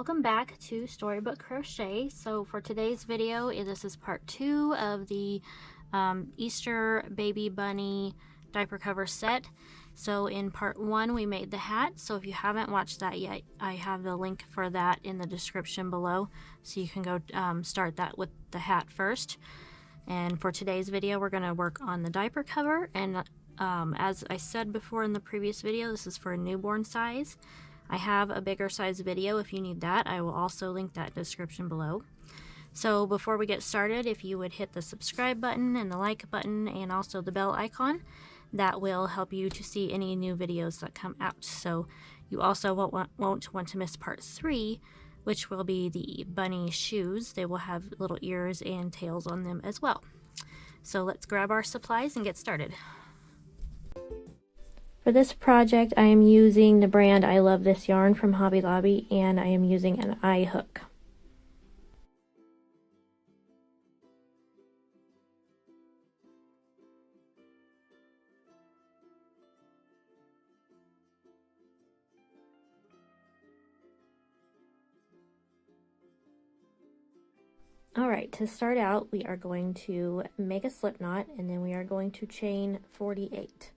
welcome back to Storybook Crochet. So for today's video, this is part 2 of the Easter baby bunny diaper cover set. So in part 1 we made the hat, so if you haven't watched that yet, I have the link for that in the description below, so you can go start that with the hat first. And for today's video we're going to work on the diaper cover, and as I said before in the previous video, this is for a newborn size. I have a bigger size video if you need that. I will also link that in the description below. So before we get started, if you would hit the subscribe button and the like button and also the bell icon, that will help you to see any new videos that come out. So you also won't want to miss part 3, which will be the bunny shoes. They will have little ears and tails on them as well. So let's grab our supplies and get started. For this project, I am using the brand I Love This Yarn from Hobby Lobby, and I am using an eye hook. Alright, to start out, we are going to make a slip knot, and then we are going to chain 48.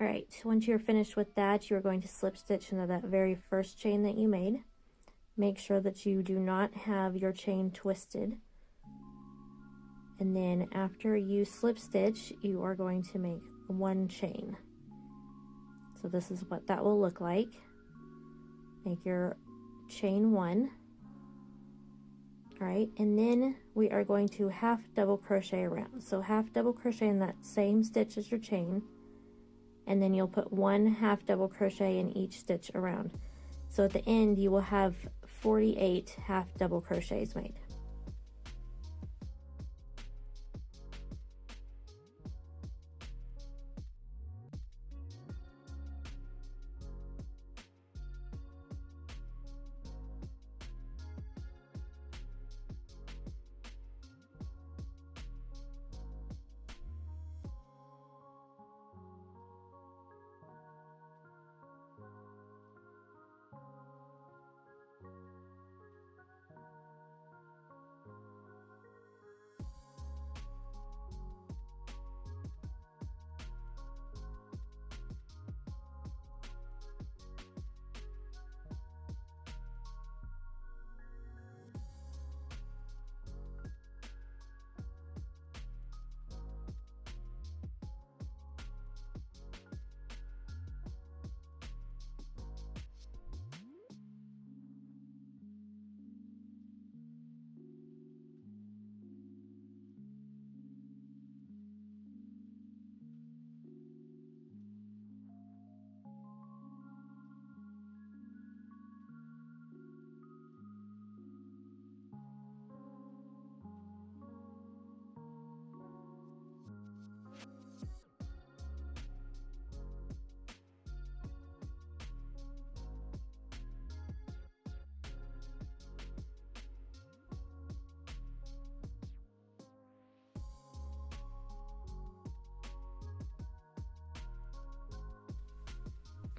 Alright, once you're finished with that, you're going to slip stitch into that very first chain that you made. Make sure that you do not have your chain twisted. And then after you slip stitch, you are going to make one chain. So this is what that will look like. Make your chain 1. Alright, and then we are going to half double crochet around. So half double crochet in that same stitch as your chain, and then you'll put 1 half double crochet in each stitch around. So at the end you will have 48 half double crochets made.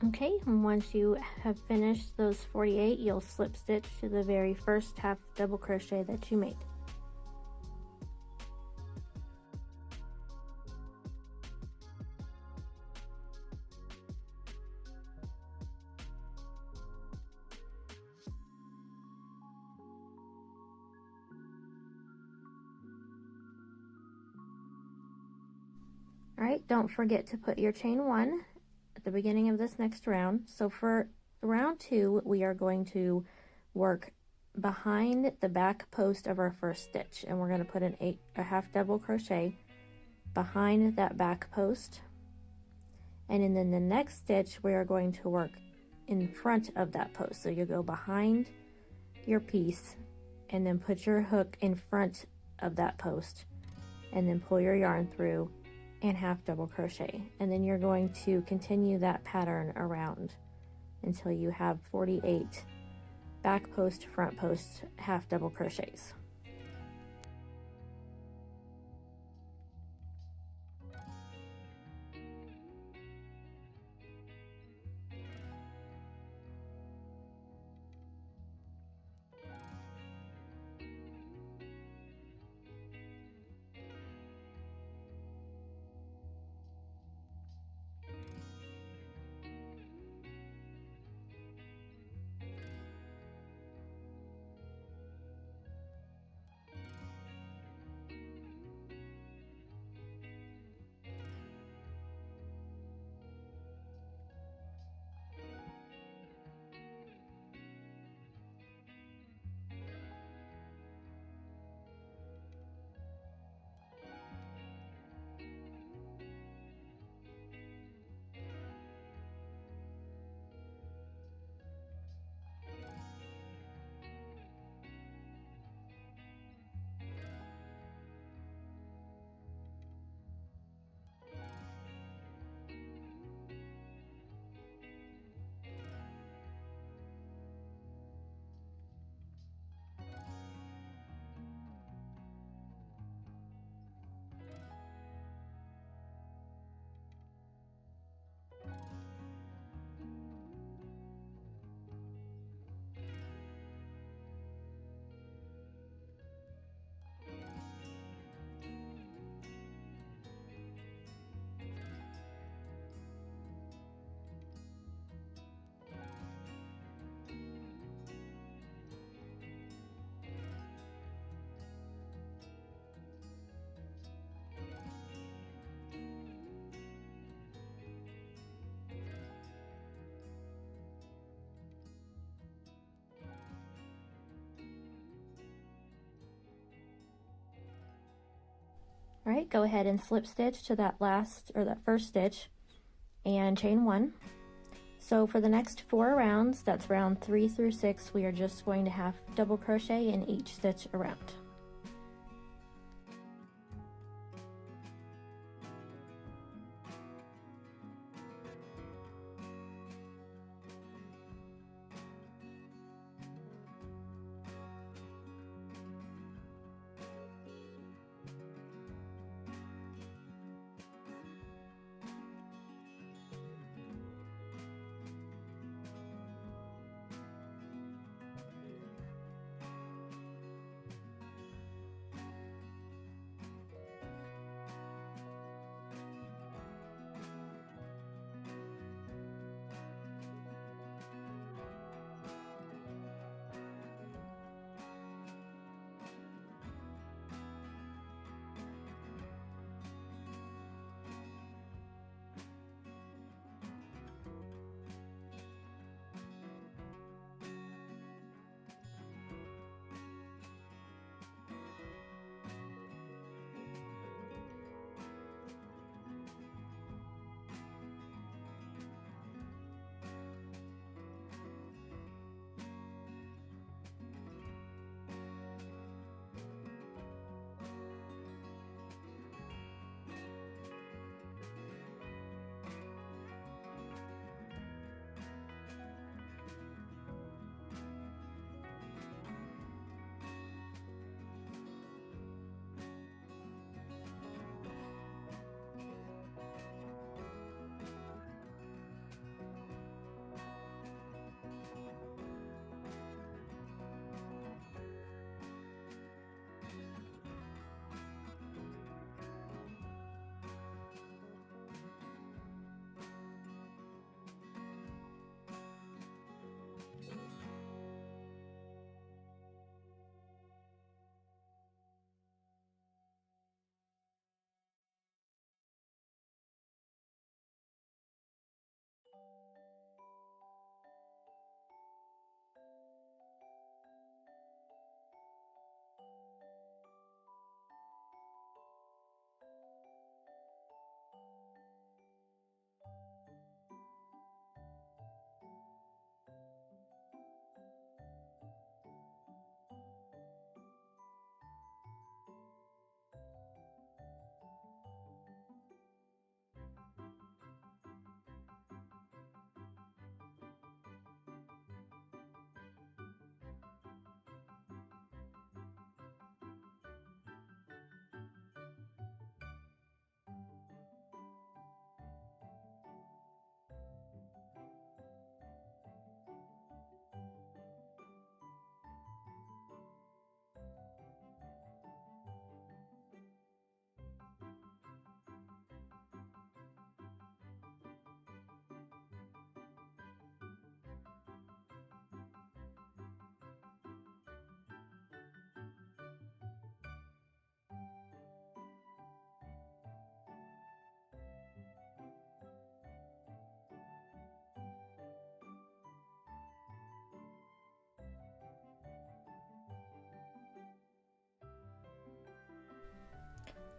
Okay, and once you have finished those 48, you'll slip stitch to the very first half double crochet that you made. Alright, don't forget to put your chain 1 at the beginning of this next round. So for round 2, we are going to work behind the back post of our first stitch, and we're going to put a half double crochet behind that back post, And then the next stitch, we are going to work in front of that post. So you go behind your piece and then put your hook in front of that post and then pull your yarn through and half double crochet. And then you're going to continue that pattern around until you have 48 back post, front post, half double crochets. All right, go ahead and slip stitch to that first stitch and chain 1. So for the next 4 rounds, that's round 3 through 6, we are just going to half double crochet in each stitch around.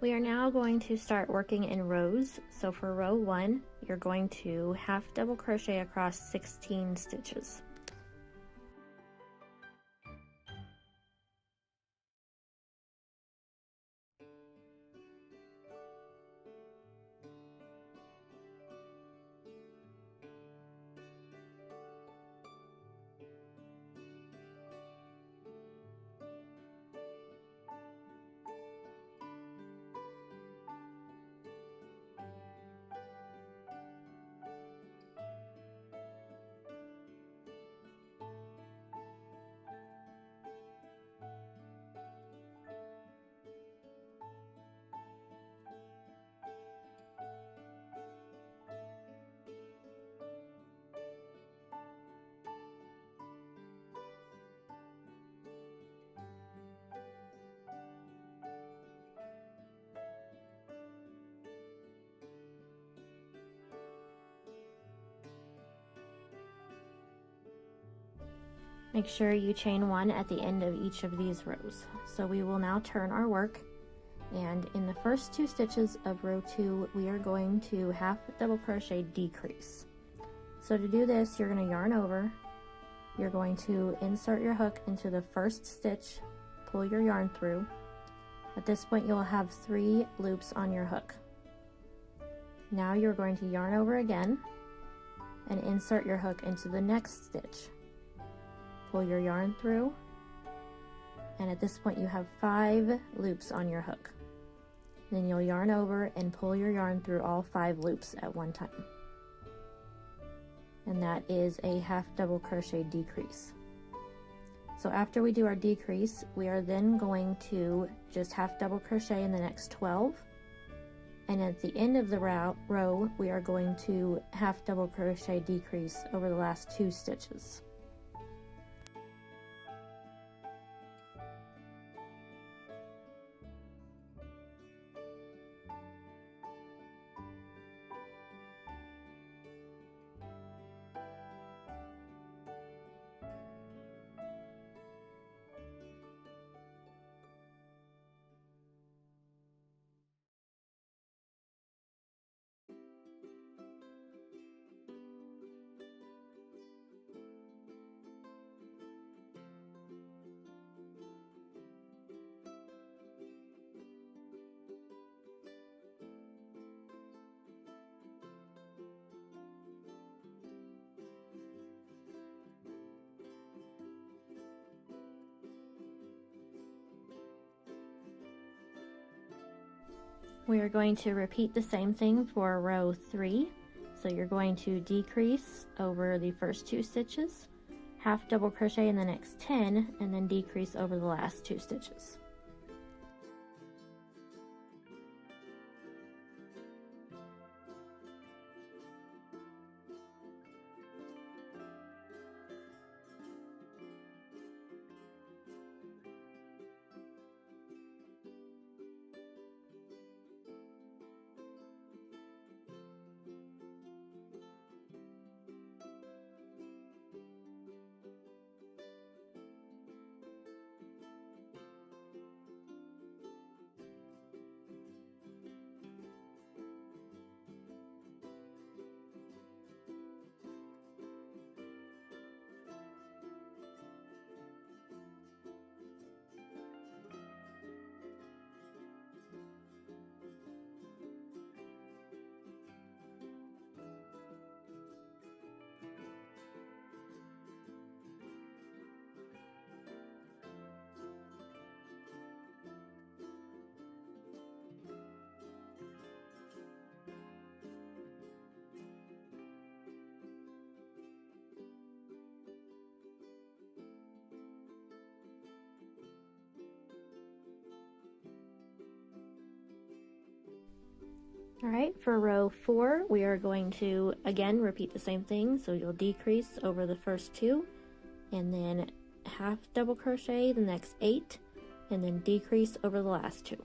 We are now going to start working in rows. So for row 1, you're going to half double crochet across 16 stitches. Make sure you chain 1 at the end of each of these rows. So we will now turn our work, and in the first 2 stitches of row 2, we are going to half double crochet decrease. So to do this, you're going to yarn over, you're going to insert your hook into the first stitch, pull your yarn through. At this point, you'll have 3 loops on your hook. Now you're going to yarn over again and insert your hook into the next stitch. Pull your yarn through, and at this point you have 5 loops on your hook. Then you'll yarn over and pull your yarn through all 5 loops at one time. And that is a half double crochet decrease. So after we do our decrease, we are then going to just half double crochet in the next 12. And at the end of the row, we are going to half double crochet decrease over the last 2 stitches. We are going to repeat the same thing for row 3. So you're going to decrease over the first 2 stitches, half double crochet in the next 10, and then decrease over the last 2 stitches. Alright, for row 4, we are going to again repeat the same thing. So you'll decrease over the first 2, and then half double crochet the next 8, and then decrease over the last 2.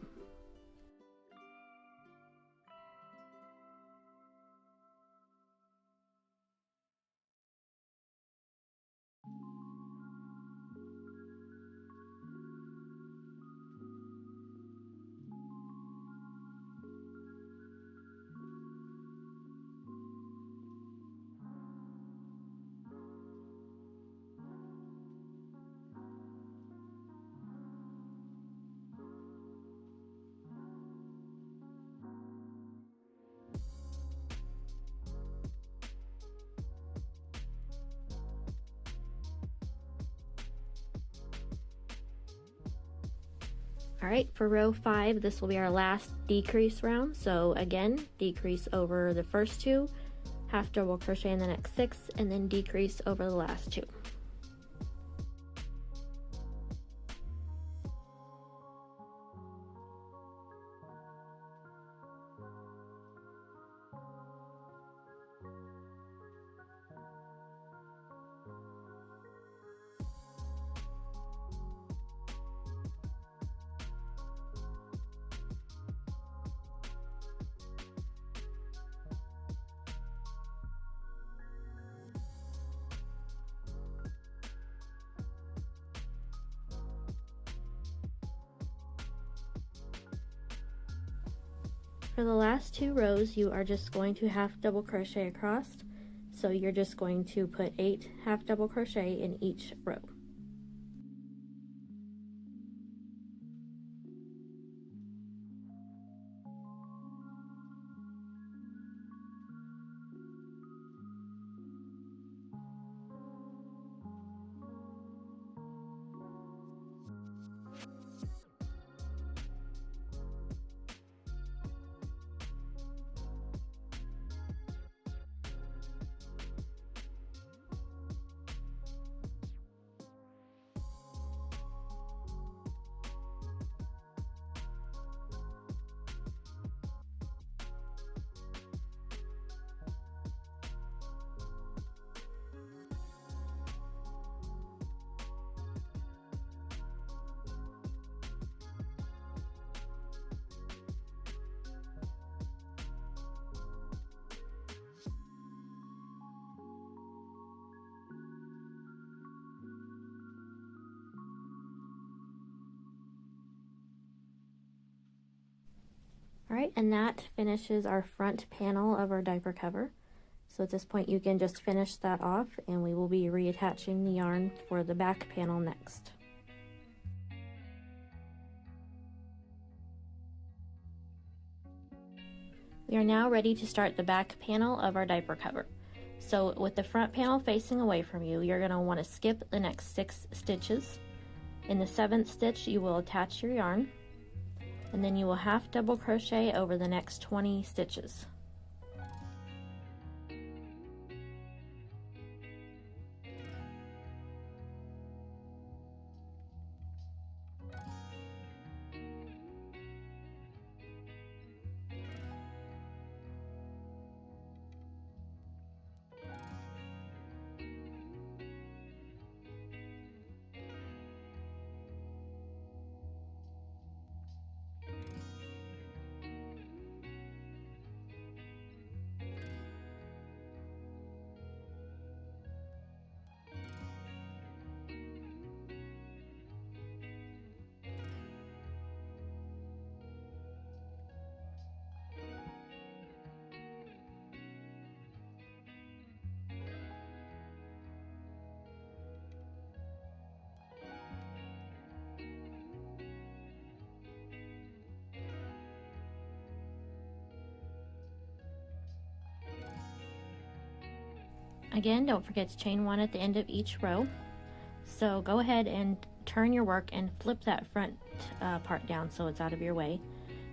Alright, for row 5, this will be our last decrease round. So again, decrease over the first 2, half double crochet in the next 6, and then decrease over the last 2. For the last 2 rows, you are just going to half double crochet across. So you're just going to put 8 half double crochet in each row. Alright, and that finishes our front panel of our diaper cover. So at this point you can just finish that off, and we will be reattaching the yarn for the back panel next. We are now ready to start the back panel of our diaper cover. So with the front panel facing away from you, you're going to want to skip the next 6 stitches. In the 7th stitch you will attach your yarn, and then you will half double crochet over the next 20 stitches. Again, don't forget to chain 1 at the end of each row. So go ahead and turn your work and flip that front part down so it's out of your way.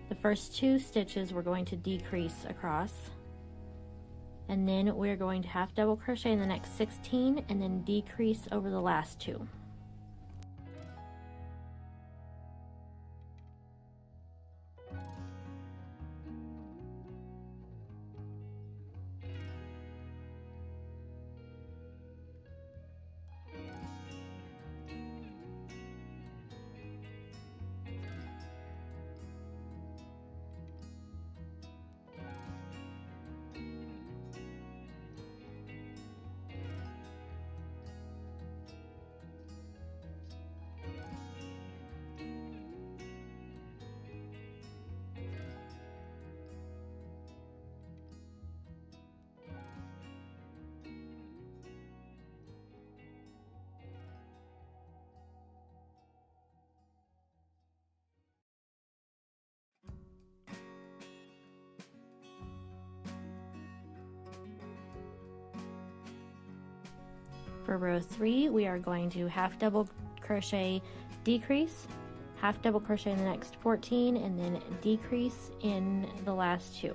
The first 2 stitches we're going to decrease across, and then we're going to half double crochet in the next 16 and then decrease over the last 2. For row 3, we are going to half double crochet, decrease, half double crochet in the next 14, and then decrease in the last 2.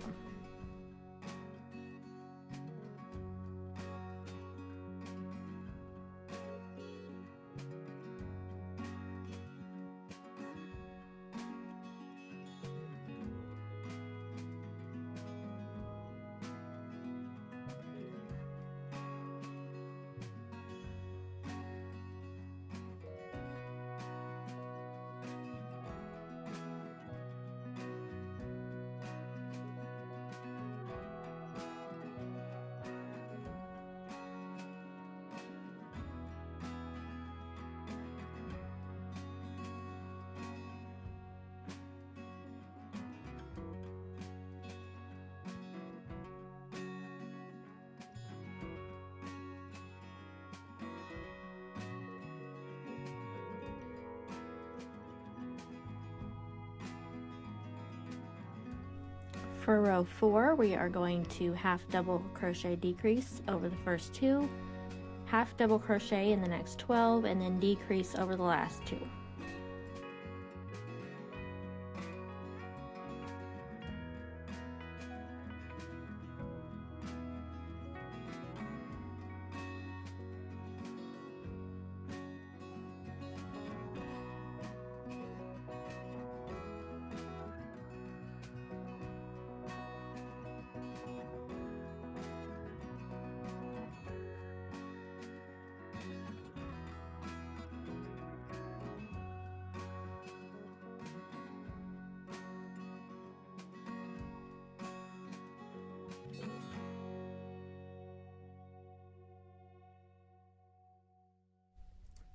For row 4, we are going to half double crochet decrease over the first 2, half double crochet in the next 12, and then decrease over the last 2.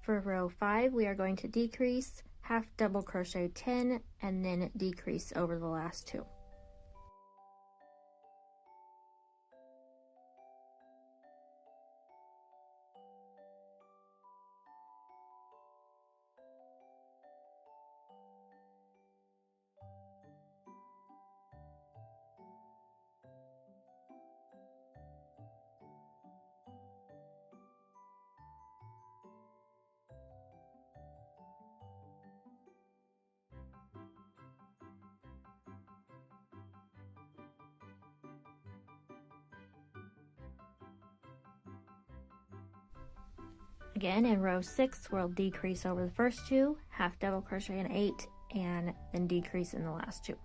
For row 5, we are going to decrease, half double crochet 10, and then decrease over the last 2. Again, in row 6, we'll decrease over the first 2, half double crochet in 8, and then decrease in the last 2.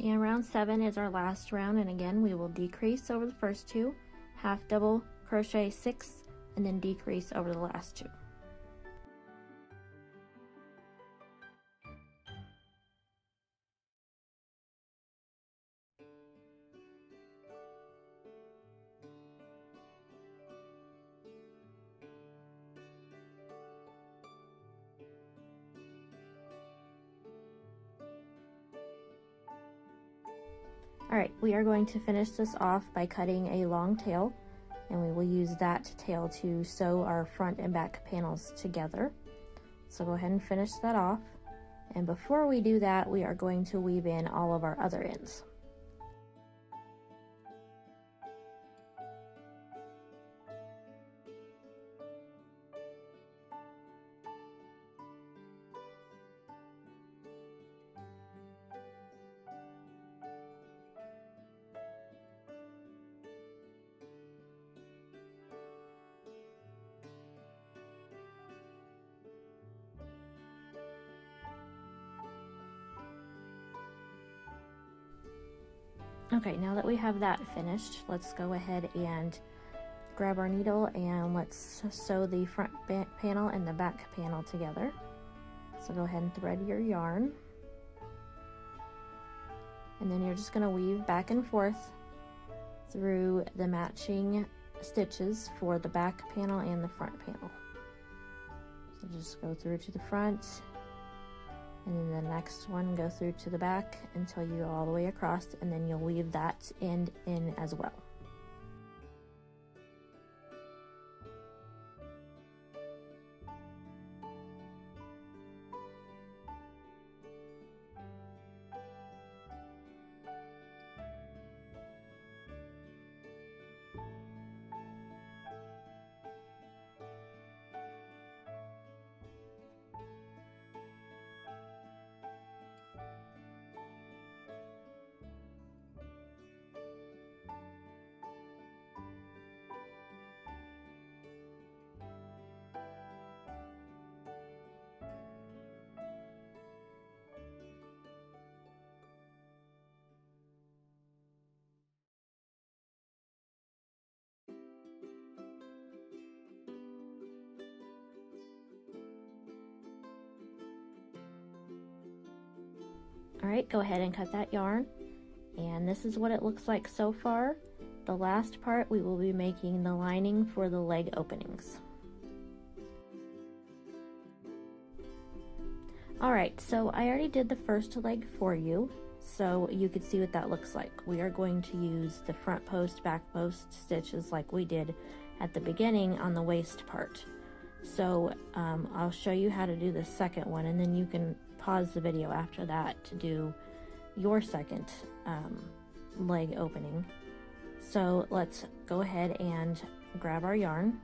And round 7 is our last round, and again we will decrease over the first 2, half double crochet 6, and then decrease over the last 2. Alright, we are going to finish this off by cutting a long tail, and we will use that tail to sew our front and back panels together. So go ahead and finish that off, and before we do that, we are going to weave in all of our other ends. Okay, now that we have that finished, let's go ahead and grab our needle and let's sew the front panel and the back panel together. So go ahead and thread your yarn, and then you're just going to weave back and forth through the matching stitches for the back panel and the front panel. So just go through to the front, and then the next one go through to the back until you go all the way across, and then you'll weave that end in as well. Alright, go ahead and cut that yarn, and this is what it looks like so far. The last part, we will be making the lining for the leg openings. Alright, so I already did the first leg for you, so you could see what that looks like. We are going to use the front post, back post stitches like we did at the beginning on the waist part. So I'll show you how to do the second one, and then you can pause the video after that to do your second leg opening. So let's go ahead and grab our yarn,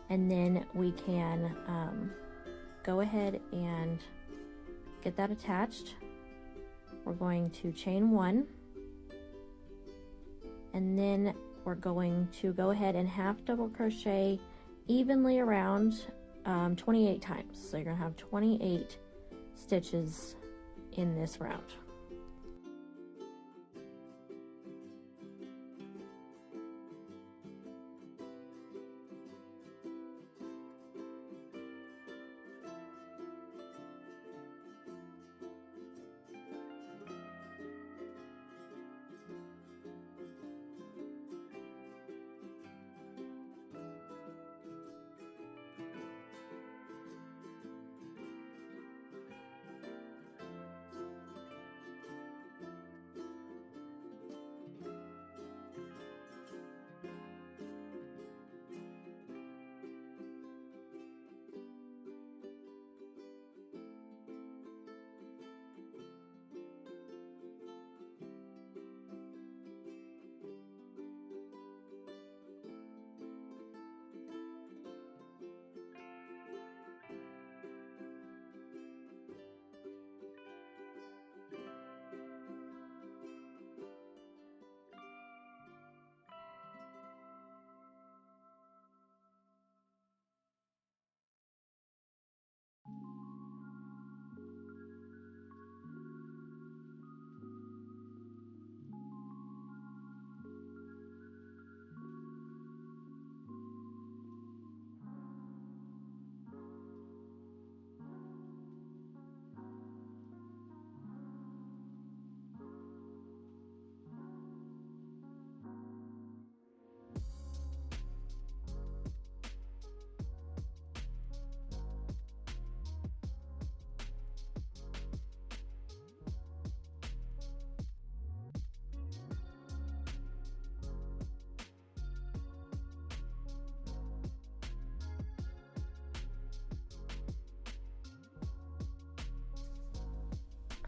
and then we can go ahead and get that attached. We're going to chain 1, and then we're going to go ahead and half double crochet evenly around 28 times. So you're going to have 28 stitches in this round.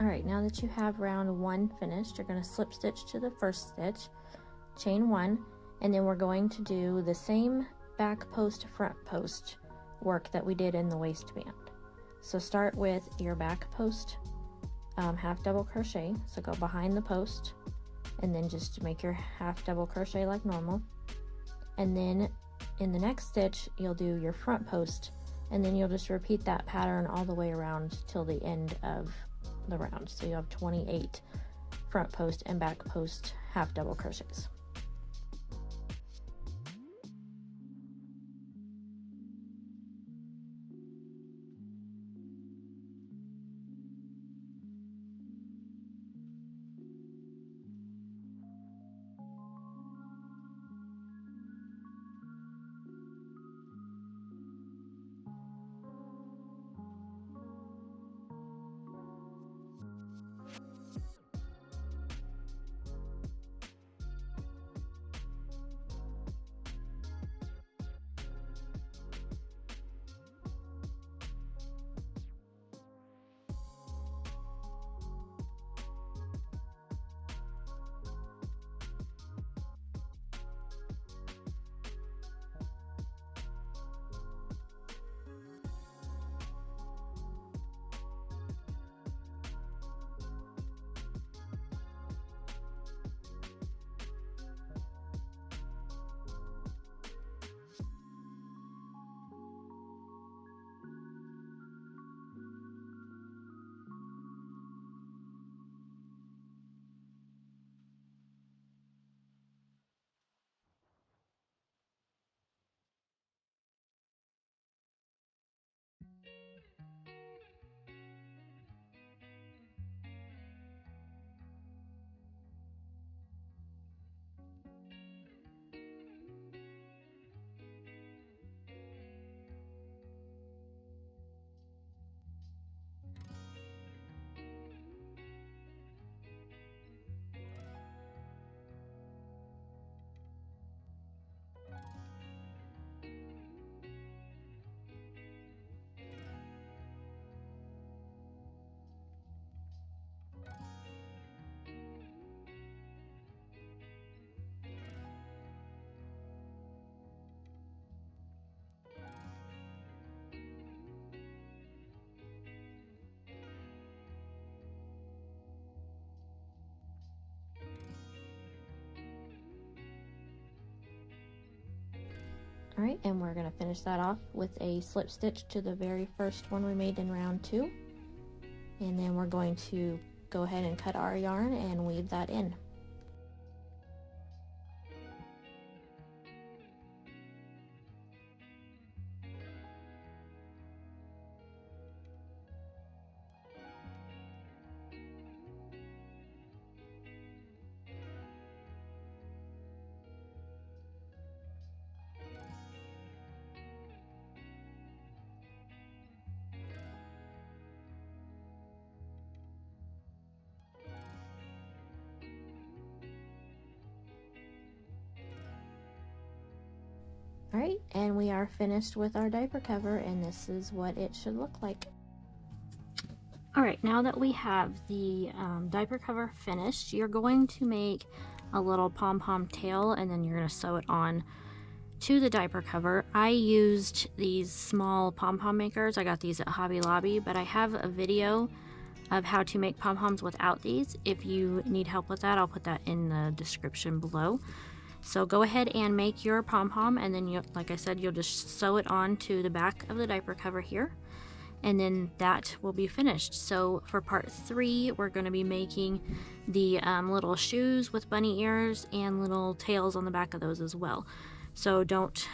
Alright, now that you have round 1 finished, you're going to slip stitch to the first stitch, chain 1, and then we're going to do the same back post front post work that we did in the waistband. So start with your back post half double crochet, so go behind the post and then just make your half double crochet like normal, and then in the next stitch you'll do your front post, and then you'll just repeat that pattern all the way around till the end of the round. So you have 28 front post and back post half double crochets. Alright, and we're going to finish that off with a slip stitch to the very first one we made in round 2. And then we're going to go ahead and cut our yarn and weave that in. Alright, and we are finished with our diaper cover, and this is what it should look like. Alright, now that we have the diaper cover finished, you're going to make a little pom-pom tail, and then you're going to sew it on to the diaper cover. I used these small pom-pom makers. I got these at Hobby Lobby, but I have a video of how to make pom-poms without these. If you need help with that, I'll put that in the description below. So go ahead and make your pom-pom, and then you, like I said, you'll just sew it on to the back of the diaper cover here, and then that will be finished. So for part 3, we're going to be making the little shoes with bunny ears and little tails on the back of those as well. So don't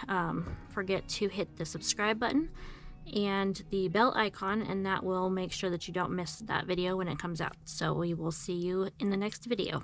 forget to hit the subscribe button and the bell icon, and that will make sure that you don't miss that video when it comes out. So we will see you in the next video.